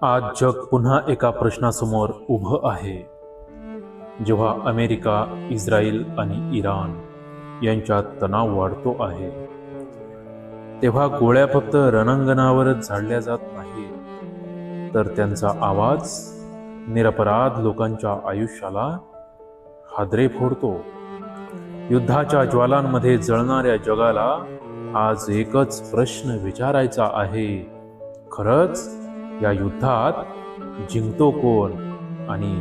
आज जग पुन्हा एका प्रश्नासमोर उभं आहे. जेव्हा अमेरिका, इस्रायल आणि इराण यांच्यात तणाव वाढतो आहे, तेव्हा गोळ्या फक्त रणांगणावरच झाडल्या जात नाही, तर त्यांचा आवाज निरपराध लोकांच्या आयुष्याला हादरे फोडतो. युद्धाच्या ज्वालांमध्ये जळणाऱ्या जगाला आज एकच प्रश्न विचारायचा आहे, खरंच या युद्धात जिंकतो कोण आणि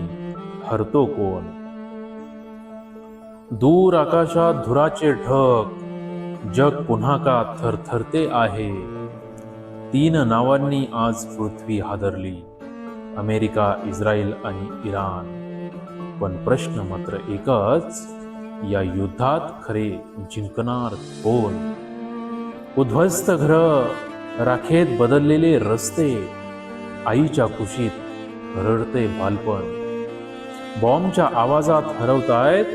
हरतो कोण? दूर आकाशात धुराचे ढग, जग पुन्हा का थरथरते आहे. 3 नावांनी आज पृथ्वी हादरली, अमेरिका, इस्रायल आणि इराण. पण प्रश्न मात्र एकच, या युद्धात खरे जिंकणार कोण? उद्ध्वस्त घरं, राखेत बदललेले रस्ते, आईच्या कुशीत रडते बालपण. बॉम्बच्या आवाजात हरवतायत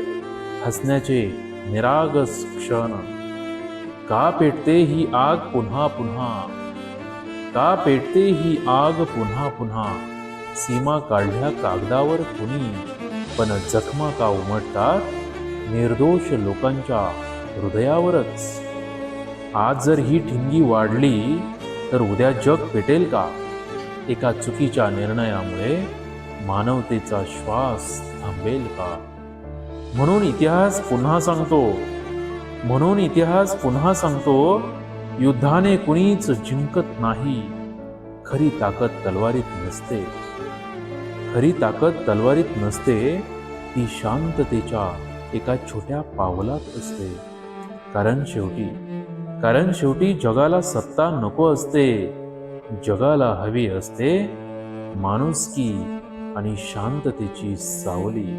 हसण्याचे निरागस क्षण. का पेटते ही आग पुन्हा पुन्हा? का पेटते ही आग पुन्हा पुन्हा? सीमा काढल्या कागदावर कुणी, पण जखमा का उमटतात निर्दोष लोकांच्या हृदयावरच? आज जर ही ठिणगी वाढली, तर उद्या जग पेटेल का? एका चुकीच्या निर्णयामुळे मानवतेचा श्वास थांबेल का? म्हणून इतिहास पुन्हा सांगतो, युद्धाने कुणीच जिंकत नाही. खरी ताकद तलवारीत नसते, ती शांततेच्या एका छोट्या पावलात असते. कारण शेवटी जगाला सत्ता नको असते, जगाला हवी असते माणुसकी आणि शांततेची सावली.